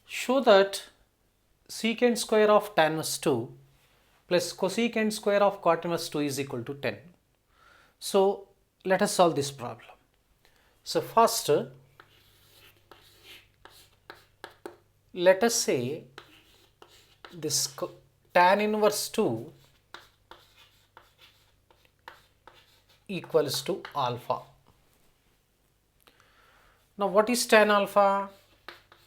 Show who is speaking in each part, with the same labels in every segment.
Speaker 1: Show that secant square of tan inverse 2 plus cosecant square of cot inverse 2 is equal to 10. So let us solve this problem. So first, let us say this tan inverse 2 equals to alpha. Now what is tan alpha?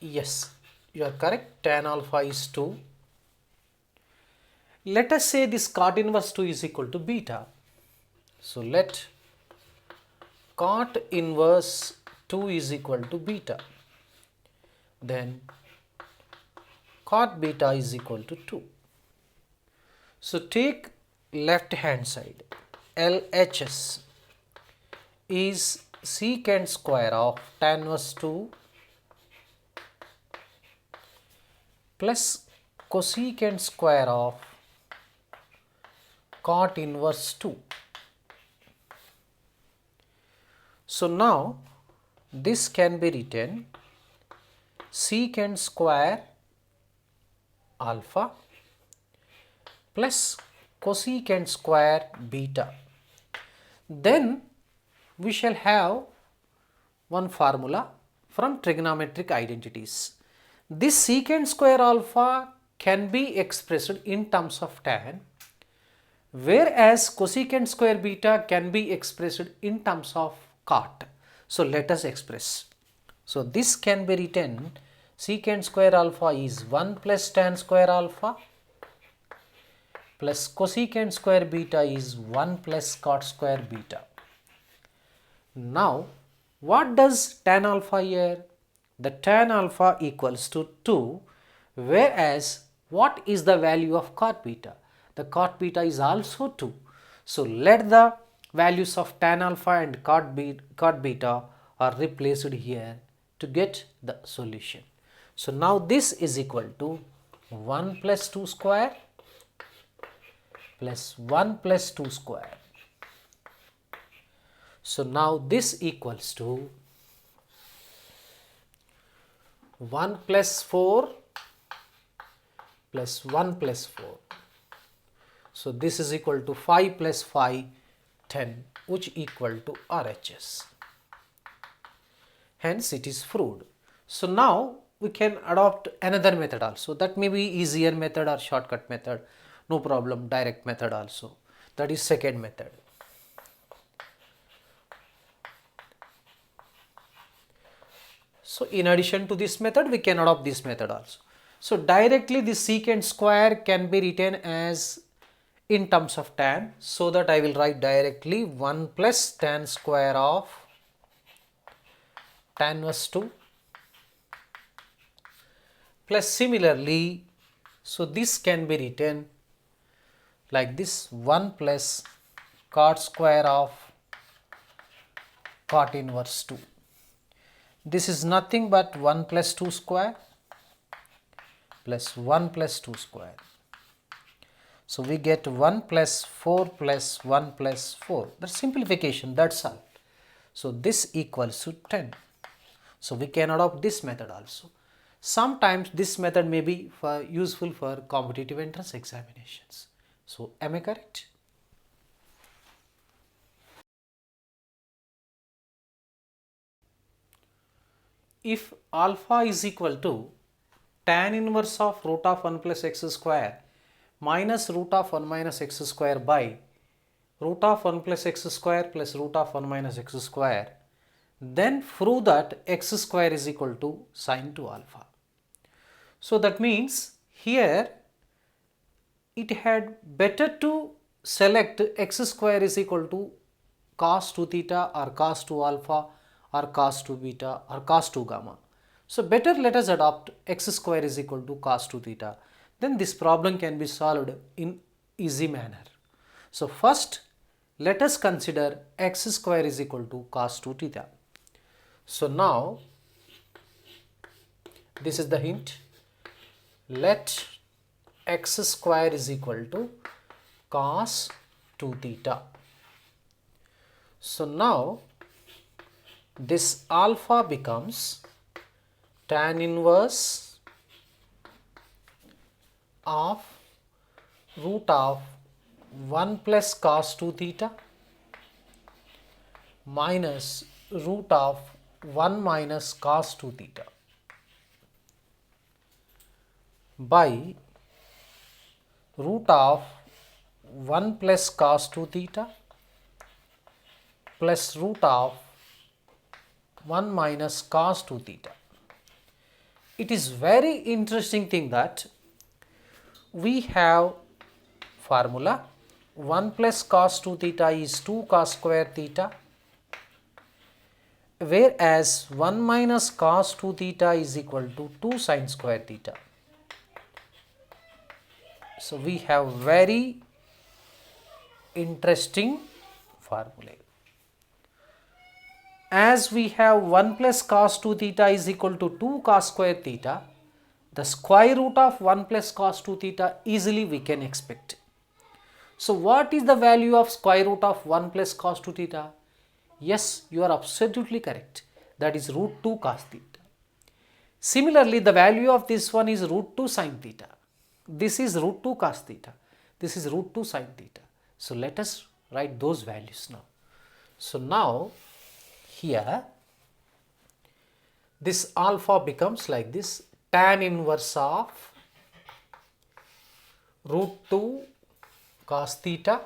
Speaker 1: Yes, you are correct, tan alpha is 2. Let us say this cot inverse 2 is equal to beta. So let cot inverse 2 is equal to beta. Then cot beta is equal to 2. So take left hand side. LHS is secant square of tan inverse 2 plus cosecant square of cot inverse 2. So now this can be written secant square alpha plus cosecant square beta. Then we shall have one formula from trigonometric identities. This secant square alpha can be expressed in terms of tan, whereas cosecant square beta can be expressed in terms of cot. So let us express. So this can be written secant square alpha is 1 plus tan square alpha plus cosecant square beta is 1 plus cot square beta. Now what does tan alpha here? The tan alpha equals to 2, whereas what is the value of cot beta? The cot beta is also 2. So let the values of tan alpha and cot beta are replaced here to get the solution. So now this is equal to 1 plus 2 square plus 1 plus 2 square. So now this equals to 1 plus 4 plus 1 plus 4. So this is equal to 5 plus 5, 10, which equal to RHS. Hence it is proved. So now we can adopt another method also. That may be easier method or shortcut method. No problem, direct method also. That is second method. So in addition to this method, we can adopt this method also. So directly this secant square can be written as in terms of tan, so that I will write directly 1 plus tan square of tan inverse 2 plus similarly, so this can be written like this 1 plus cot square of cot inverse 2. This is nothing but 1 plus 2 square plus 1 plus 2 square. So we get 1 plus 4 plus 1 plus 4. That's simplification, that's all. So this equals to 10. So we can adopt this method also. Sometimes this method may be useful for competitive entrance examinations. So am I correct? If alpha is equal to tan inverse of root of 1 plus x square minus root of 1 minus x square by root of 1 plus x square plus root of 1 minus x square, then prove that x square is equal to sin 2 alpha. So that means here it had better to select x square is equal to cos 2 theta or cos 2 alpha or cos 2 beta or cos 2 gamma. So better let us adopt x square is equal to cos 2 theta. Then this problem can be solved in easy manner. So first let us consider x square is equal to cos 2 theta. So now this is the hint. Let x square is equal to cos 2 theta. So now this alpha becomes tan inverse of root of 1 plus cos 2 theta minus root of 1 minus cos 2 theta by root of 1 plus cos 2 theta plus root of 1 minus cos 2 theta. It is very interesting thing that we have formula 1 plus cos 2 theta is 2 cos square theta, whereas 1 minus cos 2 theta is equal to 2 sin square theta. So we have very interesting formula. As we have 1 plus cos 2 theta is equal to 2 cos square theta, the square root of 1 plus cos 2 theta easily we can expect. So what is the value of square root of 1 plus cos 2 theta? Yes, you are absolutely correct. That is root 2 cos theta. Similarly, the value of this one is root 2 sin theta. This is root 2 cos theta. This is root 2 sin theta. So let us write those values now. So now here this alpha becomes like this, tan inverse of root 2 cos theta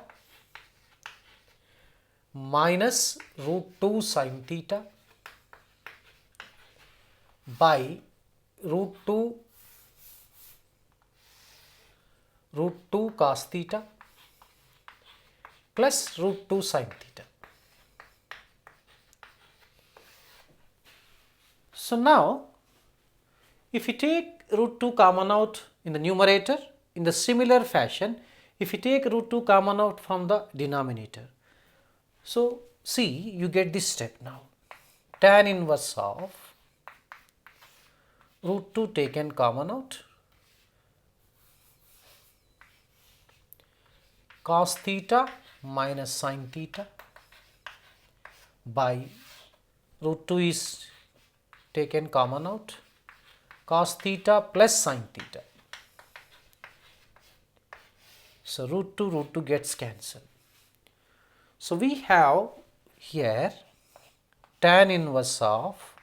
Speaker 1: minus root 2 sin theta by root 2 cos theta plus root 2 sin theta. So now if you take root 2 common out in the numerator, in the similar fashion, if you take root 2 common out from the denominator, so see, you get this step now, tan inverse of root 2 taken common out cos theta minus sin theta by root 2 is taken common out cos theta plus sin theta. So root 2 gets cancelled. So we have here tan inverse of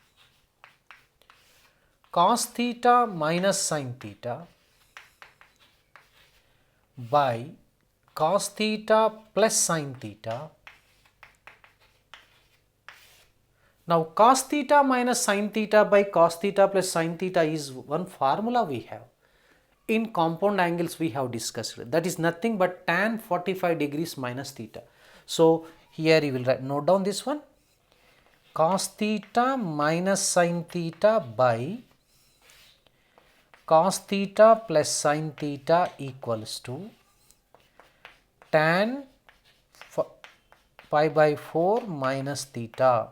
Speaker 1: cos theta minus sin theta by cos theta plus sin theta. Now cos theta minus sin theta by cos theta plus sin theta is one formula we have. In compound angles we have discussed, that is nothing but tan 45 degrees minus theta. So here you will note down this one, cos theta minus sin theta by cos theta plus sin theta equals to tan pi by 4 minus theta.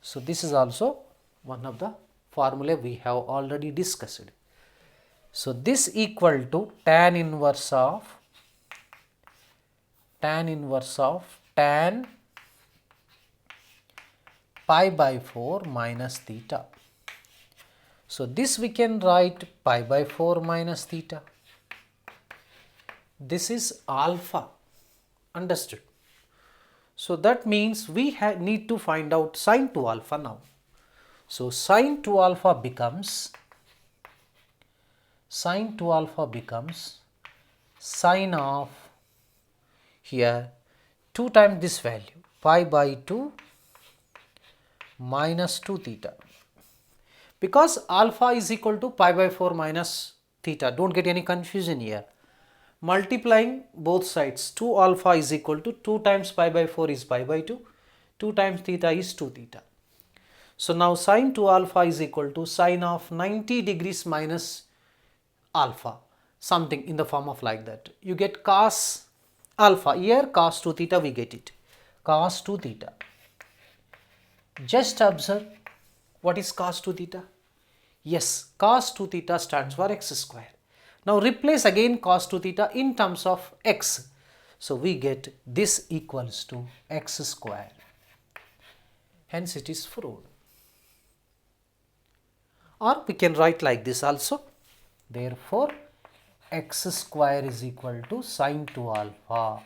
Speaker 1: So this is also one of the formula we have already discussed. So this equal to tan inverse of tan pi by 4 minus theta. So this we can write pi by 4 minus theta. This is alpha, understood? So that means we need to find out sin 2 alpha now. So sin 2 alpha becomes sin of here 2 times this value pi by 2 minus 2 theta, because alpha is equal to pi by 4 minus theta. Don't get any confusion here. Multiplying both sides, 2 alpha is equal to 2 times pi by 4 is pi by 2, 2 times theta is 2 theta. So now sin 2 alpha is equal to sin of 90 degrees minus alpha, something in the form of like that. You get cos alpha, here cos 2 theta we get it, cos 2 theta. Just observe what is cos 2 theta. Yes, cos 2 theta stands for x square. Now replace again cos 2 theta in terms of x. So we get this equals to x square. Hence it is proved. Or we can write like this also. Therefore, x square is equal to sin 2 alpha.